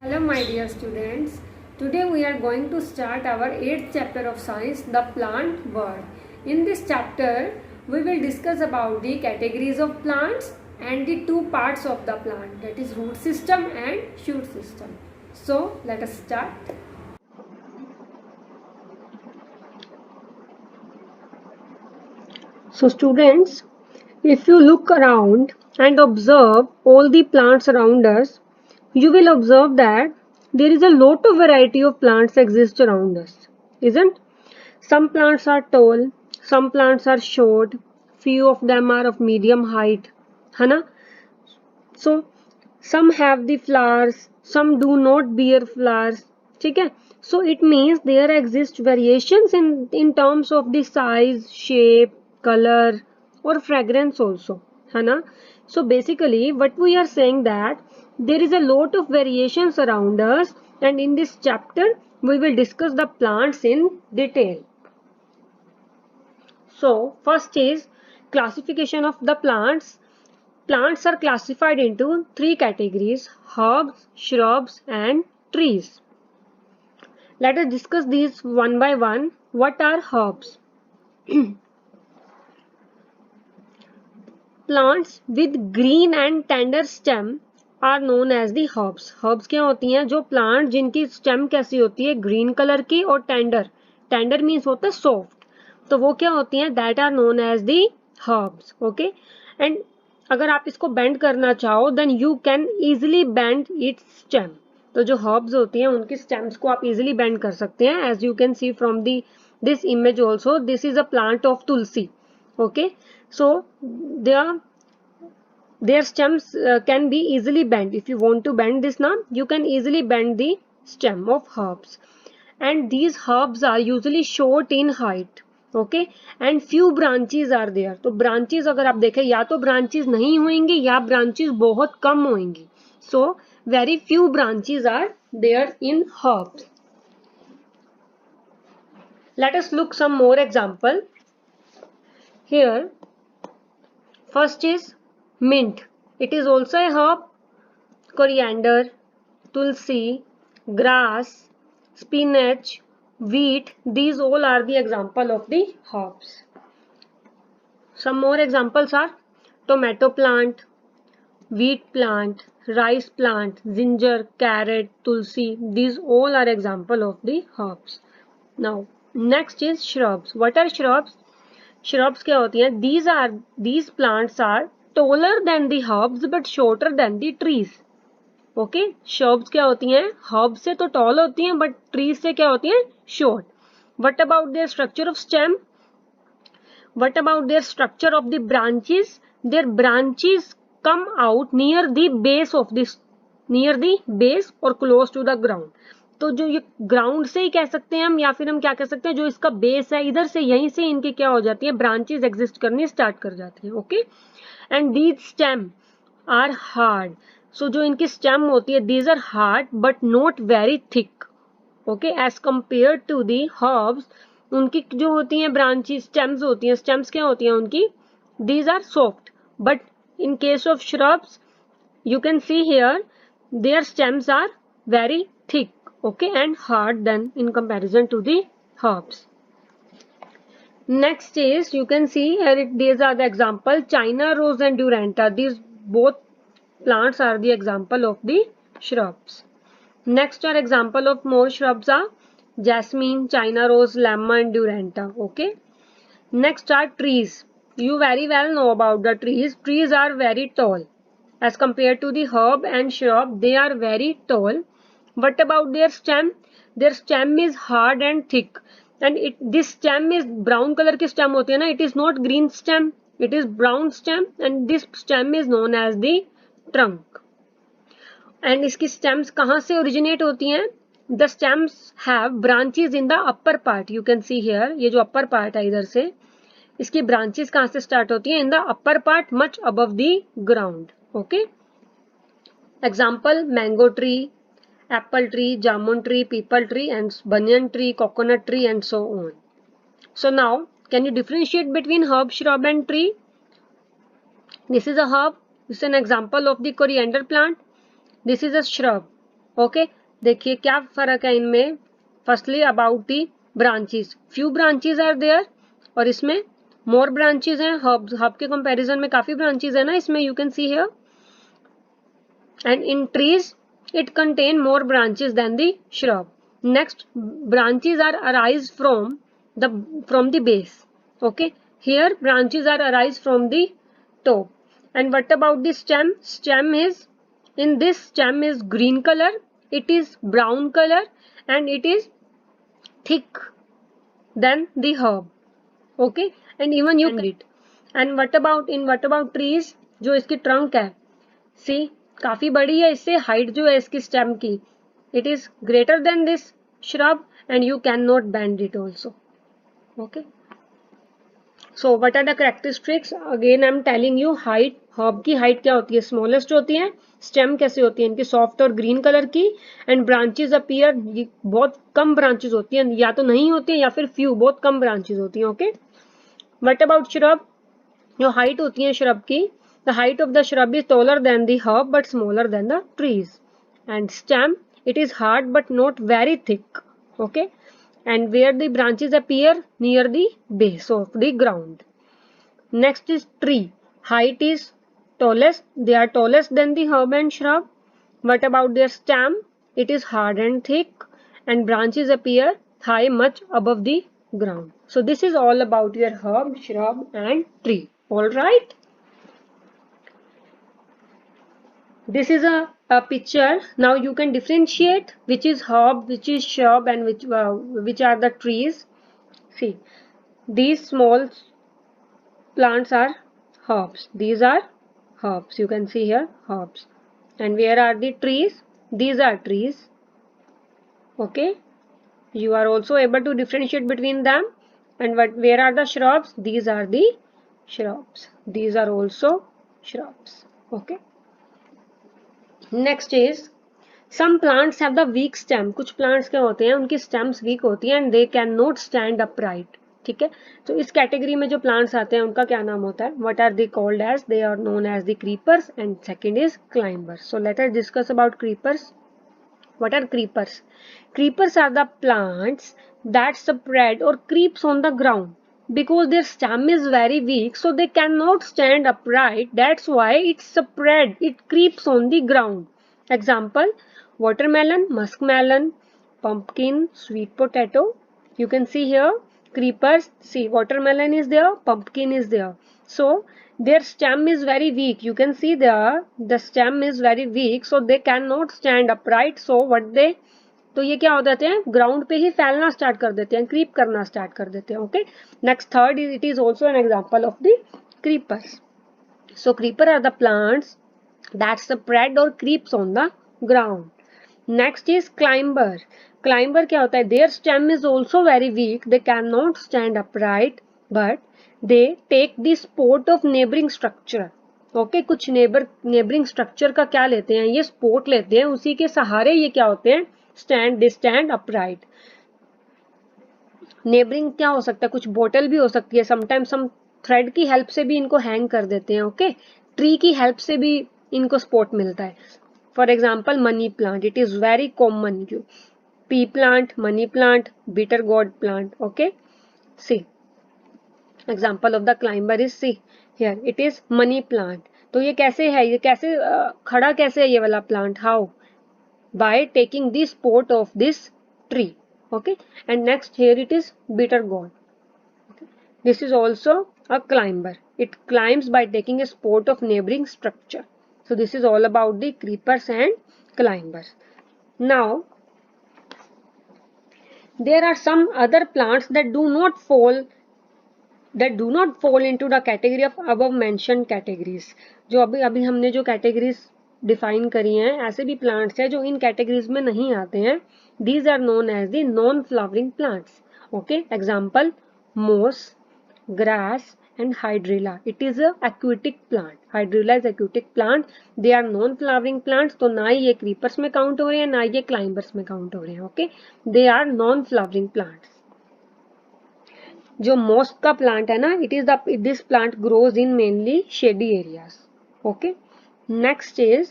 Hello my dear students, today we are going to start our 8th chapter of science, the plant world. In this chapter, we will discuss about the categories of plants and the two parts of the plant, that is root system and shoot system. So let us start. So students, if you look around and observe all the plants around us, you will observe that there is a lot of variety of plants exist around us, isn't? Some plants are tall, some plants are short, few of them are of medium height, है ना? So some have the flowers, some do not bear flowers, ठीक है? So it means there exist variations in terms of the size, shape, color or fragrance also, है ना? So basically what we are saying that there is a lot of variations around us, and in this chapter we will discuss the plants in detail. So first is classification of the plants. Plants are classified into three categories: herbs, shrubs and trees. Let us discuss these one by one. What are herbs? Plants with green and tender stem are known as the herbs. Herbs क्या होती हैं? जो plant जिनकी stem कैसी होती है, green colour की और टेंडर. टेंडर मीन्स होता है सॉफ्ट, तो वो क्या होती हैं? That are known as the herbs. Okay, and अगर आप इसको बेंड करना चाहो then you can easily bend its stem. तो जो हर्ब्स होती हैं उनकी स्टेम्स को आप इजिली बेंड कर सकते हैं. As you can see from the this image also, this is a plant of tulsi. Okay, so their stems can be easily bent. If you want to bend this now, you can easily bend the stem of herbs, and these herbs are usually short in height. Okay, and few branches are there. तो branches अगर आप देखें, या तो branches नहीं होंगी या branches बहुत कम होंगी. So very few branches are there in herbs. Let us look some more example. Here first is mint. It is also a herb. Coriander, tulsi, grass, spinach, wheat, these all are the example of the herbs. Some more examples are tomato plant, wheat plant, rice plant, ginger, carrot, tulsi. These all are example of the herbs. Now next is shrubs. What are shrubs? Shrubs क्या होती हैं? These plants are taller than the herbs but shorter than the trees. Okay, shrubs क्या होती हैं? herbs से तो tall होती हैं but trees से क्या होती हैं? short. What about their structure of stem? What about their structure of the branches? Their branches come out near the base or close to the ground. तो जो ये ग्राउंड से ही कह सकते हैं हम, या फिर हम क्या कह सकते हैं, जो इसका बेस है इधर से, यहीं से इनकी क्या हो जाती है? ब्रांचेस एग्जिस्ट करनी स्टार्ट कर जाती है. Okay, and these stem are hard. So जो इनकी स्टेम होती है, these are hard but not very thick. Okay, as compare to the herbs, उनकी जो होती हैं ब्रांचेस, स्टेम्स होती हैं, स्टेम्स क्या होती हैं उनकी? These are soft. But in case of shrubs you can see here their stems are very thick, okay, and hard than in comparison to the herbs. Next is, you can see here these are the example: China rose and Duranta. These both plants are the example of the shrubs. Next are example of more shrubs are jasmine, China rose, lemon, Duranta. Okay, next are trees. You very well know about the trees. Trees are very tall. As compared to the herb and shrub, they are very tall. What about their stem? Their stem is hard and thick, and this stem is brown color की stem होती है ना. It is not green stem, it is brown stem, and this stem is known as the trunk. And इसकी stems कहाँ से originate होती हैं? The stems have branches in the upper part. You can see here, ये जो upper part है इधर से, इसकी branches कहाँ से start होती हैं? In the upper part, much above the ground. Okay, example: mango tree, apple tree, jamun tree, peepal tree, and banyan tree, coconut tree, and so on. So now, can you differentiate between herb, shrub, and tree? This is a herb. This is an example of the coriander plant. This is a shrub. Okay देखिए क्या फर्क है इनमें. Firstly about the branches, few branches are there और इसमें more branches हैं. Herb के comparison में काफी ब्रांचेस है ना इसमें, you can see here. And in trees it contain more branches than the shrub. Next, branches are arise from the base. Okay, here branches are arise from the top. And what about the stem? Stem is, in this stem is green color, it is brown color, and it is thick than the herb. Okay, and even you can it. And what about trees? जो इसकी trunk है, सी काफी बड़ी है, इससे height जो है इसकी स्टेम की, it is greater than this shrub and you can not bend it also. Okay, so what are the characteristics? Again I am telling you, height, herb की हाइट क्या होती है? स्मॉलेस्ट होती है. स्टेम कैसे होती है इनकी? सॉफ्ट और ग्रीन कलर की. एंड ब्रांचेस अपीयर, बहुत कम ब्रांचेस होती हैं, या तो नहीं होती है या फिर फ्यू, बहुत कम ब्रांचेस होती हैं. Okay, what about shrub? जो हाइट होती है श्रब की, the height of the shrub is taller than the herb but smaller than the trees. And stem, it is hard but not very thick. Okay, and where the branches appear near the base of the ground. Next is tree. Height is tallest, they are tallest than the herb and shrub. What about their stem? It is hard and thick and branches appear high, much above the ground. So this is all about your herb, shrub and tree. All right. This is a picture. Now you can differentiate which is herb, which is shrub, and which are the trees. See, these small plants are herbs. These are herbs. You can see here herbs. And where are the trees? These are trees. Okay. You are also able to differentiate between them. And where are the shrubs? These are the shrubs. These are also shrubs. Okay. Next is some plants have the weak stem. कुछ plants क्या होते हैं, उनकी stems weak होती हैं and they can not stand upright. ठीक है, तो इस कैटेगरी में जो प्लांट्स आते हैं उनका क्या नाम होता है? What are they called as? They are known as the creepers and second is climbers. So let us discuss about creepers. What are creepers? Creepers are the plants that spread or creeps on the ground because their stem is very weak, so they cannot stand upright. That's why it spread, it creeps on the ground. Example: watermelon, muskmelon, pumpkin, sweet potato. You can see here creepers. See, watermelon is there, pumpkin is there. So their stem is very weak. You can see there the stem is very weak, so they cannot stand upright. So what they, तो ये क्या हो जाते हैं? Ground पे ही फैलना start कर देते हैं, क्रीप करना स्टार्ट कर देते हैं. Okay, next third is, it is also an example of the creepers. So creeper are the plants that spread और creeps on the ground. Next is climber. Climber क्या होता है? Their stem is also very weak, they can not stand upright but they take the support of neighbouring structure. Okay, कुछ neighbouring structure का क्या लेते हैं? ये सपोर्ट लेते हैं, उसी के सहारे ये क्या होते हैं? They stand upright. नेबरिंग क्या हो सकता है? कुछ बोतल भी हो सकती है, समटाइम्स हम थ्रेड की हेल्प से भी इनको हैंग कर देते हैं. ओके, ट्री की हेल्प से भी इनको सपोर्ट मिलता है. For example money plant, it is very common. Pea plant, money plant, bitter gourd plant. Okay, see example of the climber is, see here it is money plant. तो ये कैसे है? ये कैसे खड़ा कैसे है ये वाला plant? How? by taking the support of this tree. Okay, and next here it is bitter gourd. Okay. This is also a climber. It climbs by taking a support of neighboring structure. So this is all about the creepers and climbers. Now there are some other plants that do not fall into the category of above mentioned categories. जो अभी हमने जो categories define करी हैं, ऐसे भी plants हैं जो इन कैटेगरीज में नहीं आते हैं. These are known as the non flowering plants. Okay, example moss, grass and hydrilla. It is a aquatic plant. Hydrilla is aquatic plant. They are non flowering plants. तो ना ही ये क्रीपर्स में काउंट हो रहे हैं, ना ये क्लाइंबर्स में काउंट हो रहे हैं. Okay, they are non flowering plants. जो मोस्ट का प्लांट है ना, it is this plant grows in mainly shady areas. Okay, next is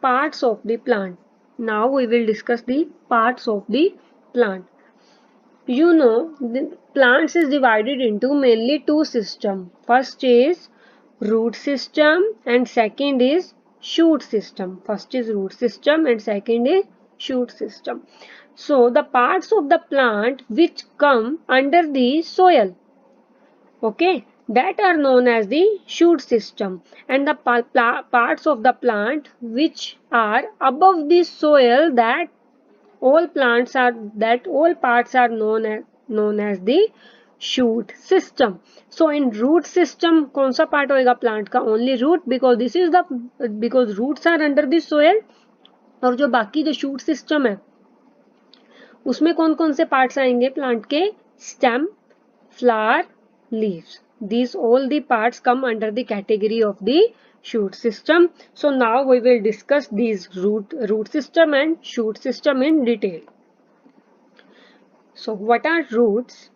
parts of the plant. Now we will discuss the parts of the plant. You know, the plants is divided into mainly two systems. First is root system and second is shoot system. First is root system and second is shoot system. So the parts of the plant which come under the soil, okay, that are known as the shoot system, and the parts of the plant which are above the soil, all parts are known as the shoot system. So in root system कौन सा part होएगा plant का? Only root, because roots are under the soil. और जो बाकी जो shoot system है उसमें कौन कौन से parts आएंगे plant के? Stem, flower, leaves. These all the parts come under the category of the shoot system. So now we will discuss these root system and shoot system in detail. So what are roots?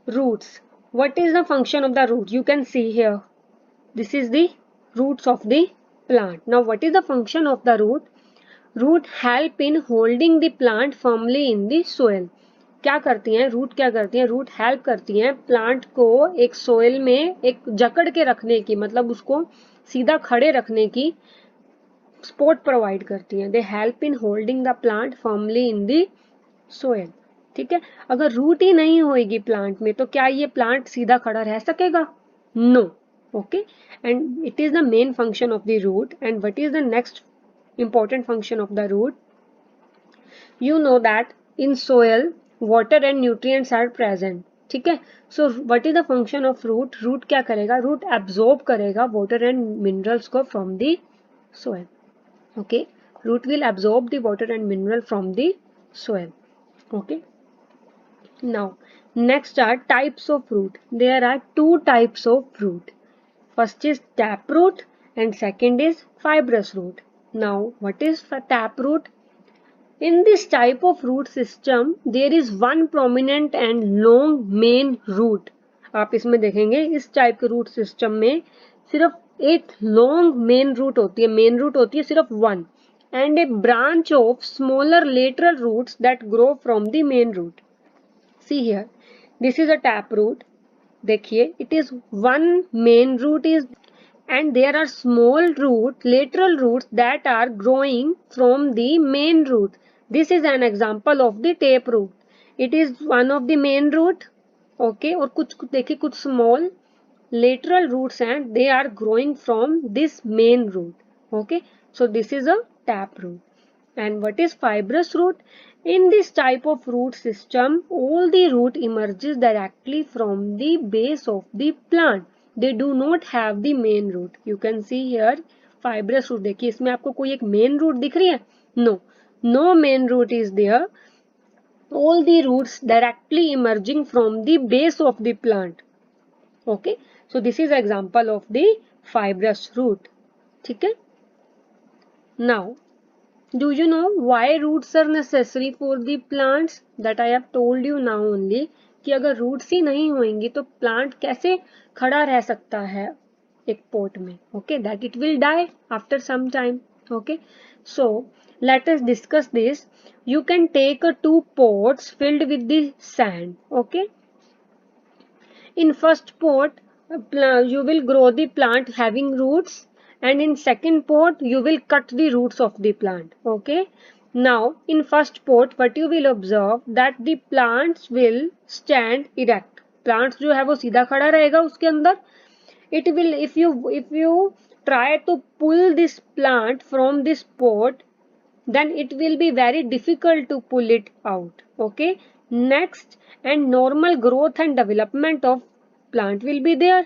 Roots. What is the function of the root? You can see here. This is the roots of the plant. Now what is the function of the root? Root help in holding the plant firmly in the soil. क्या करती हैं root? क्या करती हैं root? Help करती हैं plant को एक सोइल में एक जकड़ के रखने की, मतलब उसको सीधा खड़े रखने की सपोर्ट प्रोवाइड करती हैं. They help in holding the plant firmly in the soil. ठीक है, अगर रूट ही नहीं होएगी प्लांट में तो क्या ये प्लांट सीधा खड़ा रह सकेगा? No. Okay, and it is the main function of the root. And what is the next important function of the root? You know that in soil water and nutrients are present. ठीक है, so what is the function of root? Root क्या करेगा? Root absorb करेगा water and minerals को from the soil. Okay, root will absorb the water and mineral from the soil. Okay, now next are types of root. There are two types of root. First is taproot and second is fibrous root. Now what is taproot? In this type of root system there is one prominent and long main root. आप इसमें देखेंगे इस type के root system में सिर्फ एक long main root होती है. मेन रूट होती है सिर्फ one, and a branch of smaller lateral roots that grow from the main root. See here, this is a taproot. देखिए, it is one main root is, and there are small lateral roots that are growing from the main root. This is an example of the taproot. It is one of the main root. Okay, और कुछ देखिए कुछ small lateral roots and they are growing from this main root. Okay, so this is a taproot. And what is fibrous root? In this type of root system, all the root emerges directly from the base of the plant. They do not have the main root. You can see here fibrous root. देखिए इसमें आपको कोई एक main root दिख रही है? No, no main root is there. All the roots directly emerging from the base of the plant. Okay, so this is example of the fibrous root. ठीक है? Now, do you know why roots are necessary for the plants? That I have told you now only कि अगर roots ही नहीं होंगी तो plant कैसे खड़ा रह सकता है एक pot में? Okay, that it will die after some time. Okay, so let us discuss this. You can take two pots filled with the sand. Okay, in first pot you will grow the plant having roots, and in second pot you will cut the roots of the plant. Okay, now in first pot what you will observe that the plants will stand erect. plants जो है वो सीधा खड़ा रहेगा उसके अंदर. It will, if you try to pull this plant from this pot, then it will be very difficult to pull it out. Okay, next, and normal growth and development of plant will be there.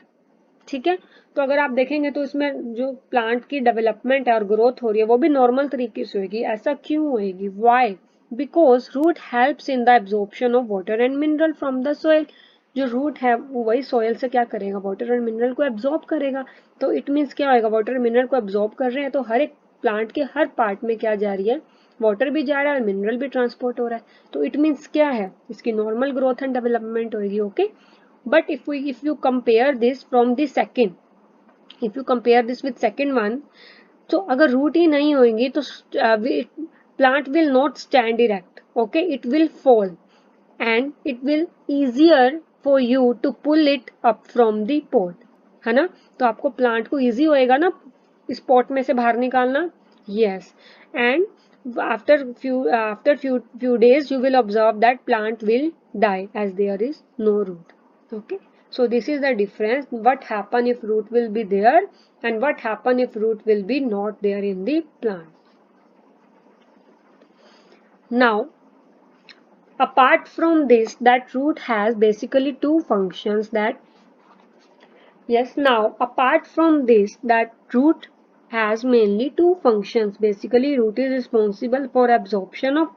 ठीक है, तो अगर आप देखेंगे तो इसमें जो plant की डेवलपमेंट है और ग्रोथ हो रही है वो भी नॉर्मल तरीके से होगी. ऐसा क्यों होएगी? Why? Because root helps in the absorption of water and mineral from the soil. जो रूट है वो वही सोइल से क्या करेगा? वाटर एंड मिनरल को एब्जॉर्ब करेगा. तो इट मीन्स क्या होएगा? वाटर एंड मिनरल को एब्जॉर्ब कर रहे हैं तो हर एक प्लांट के हर पार्ट में क्या जा रही है? वाटर भी जा रहा है और मिनरल भी ट्रांसपोर्ट हो रहा है. तो इट मीन्स क्या है? इसकी नॉर्मल ग्रोथ एंड डेवलपमेंट होगी. Okay, but if you compare this from the second, if you compare this with second one, तो अगर रूट ही नहीं होंगी तो plant will not stand erect, okay, it will fall and it will easier for you to pull it up from the pot, है ना. तो आपको plant को इजी होएगा ना इस पॉट में से बाहर निकालना. Yes. And after few days you will observe that plant will die as there is no root. Okay, so this is the difference, what happen if root will be there and what happen if root will be not there in the plant. Now apart from this, that root has basically two functions. That yes, now apart from this, that root has mainly two functions. Basically root is responsible for absorption of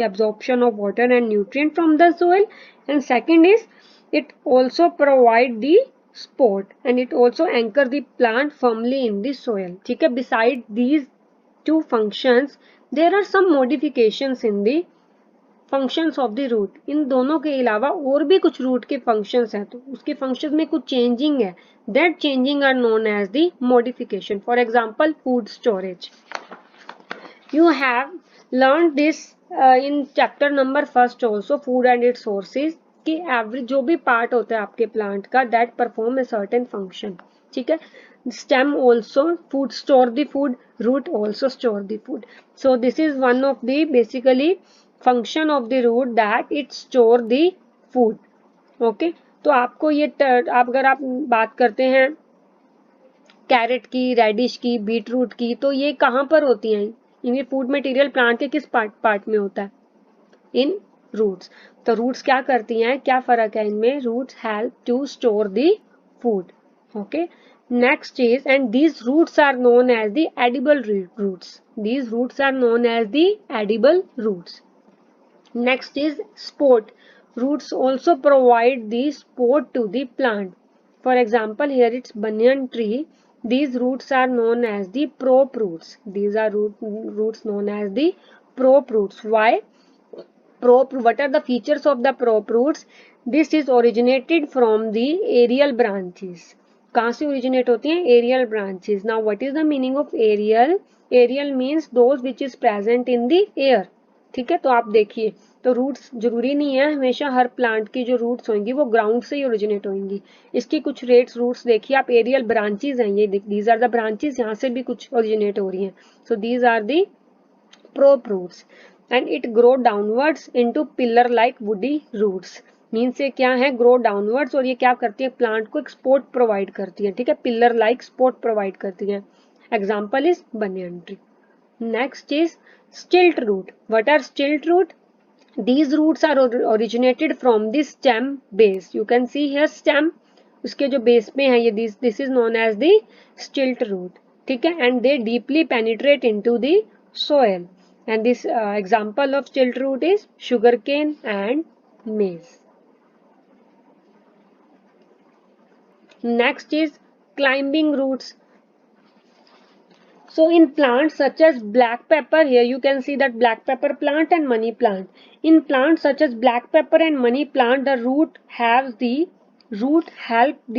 absorption of water and nutrient from the soil, and second is it also provide the support and it also anchor the plant firmly in the soil. ठीक है. Beside these two functions there are some modifications in the functions of the root. इन दोनों के अलावा और भी कुछ root के फंक्शंस हैं, तो उसके फंक्शंस में कुछ चेंजिंग है. That changing are known as the modification. For example food storage. You have learn this in chapter number 1 also, food and its sources, कि एवरी जो भी पार्ट होता है आपके प्लांट का that perform a certain function. ठीक है. Stem also food store the food, root also store the food. So this is one of the basically function of the root that it store the food. Okay, तो आपको ये अगर आप बात करते हैं कैरेट की, रेडिश की, बीट रूट की, तो ये कहाँ पर होती हैं? ये फूड मटेरियल प्लांट के किस पार्ट में होता है? इन रूट्स. तो रूट्स क्या करती हैं, क्या फर्क है इनमें? Roots help to store the food. Okay. Next is, and these roots are known as the edible roots. These roots are known as the edible roots. Next is support. Roots also provide the support to the plant. For example, here it's banyan tree. These roots are known as the prop roots. These are roots known as the prop roots. Why? What are the features of the prop roots? This is originated from the aerial branches. कहाँ से originate होती हैं? Aerial branches. Now what is the meaning of aerial? Aerial means those which is present in the air. ठीक है. तो आप देखिए, तो रूट्स जरूरी नहीं है हमेशा हर प्लांट की जो रूट्स होंगी वो ग्राउंड से ही ओरिजिनेट होंगी. इसकी कुछ रूट्स देखिए आप, एरियल ब्रांचेस हैं ये. दीज आर द ब्रांचेस, यहाँ से भी कुछ ओरिजिनेट हो रही हैं. So these are the prop roots and it grow downwards into pillar like woody roots. Mean से क्या है? Grow downwards. और ये क्या करती है? प्लांट को एक सपोर्ट प्रोवाइड करती है. ठीक है. पिलर लाइक सपोर्ट प्रोवाइड करती है. Example is banyan tree. Next is stilt root. What are stilt root? These roots are originated from the stem base. You can see here stem, उसके जो base में है ये this is known as the stilt root. ठीक है. And they deeply penetrate into the soil. And this example of stilt root is sugarcane and maize. Next is climbing roots. So in plants such as black pepper, here you can see that black pepper plant and money plant. In plants such as black pepper and money plant, the root help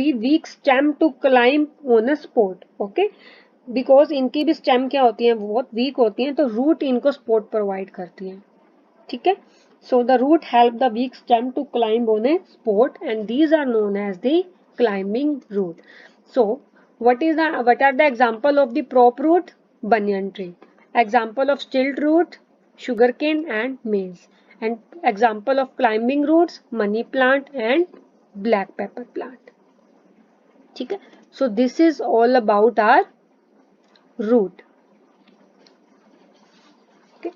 the weak stem to climb on a spot. Okay, because इनकी भी stem क्या होती है? बहुत weak होती हैं, तो root इनको support provide करती है. ठीक है. So the root help the weak stem to climb on a spot, and these are known as the climbing root. So what are the example of the prop root? Banyan tree. Example of stilt root? Sugarcane and maize. And example of climbing roots? Money plant and black pepper plant. ठीक है. So this is all about our root. Okay.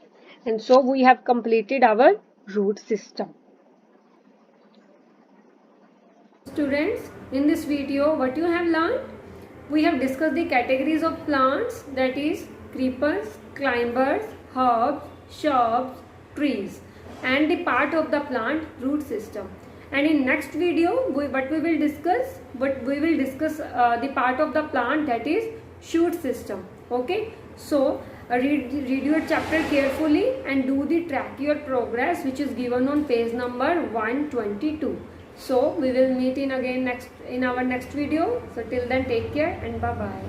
And so we have completed our root system. Students, in this video what you have learned? We have discussed the categories of plants, that is creepers, climbers, herbs, shrubs, trees, and the part of the plant root system. And in next video we will discuss the part of the plant that is shoot system. Okay, so read your chapter carefully and do the track your progress, which is given on page number 122. So we will meet in our next video. So till then, take care and bye bye.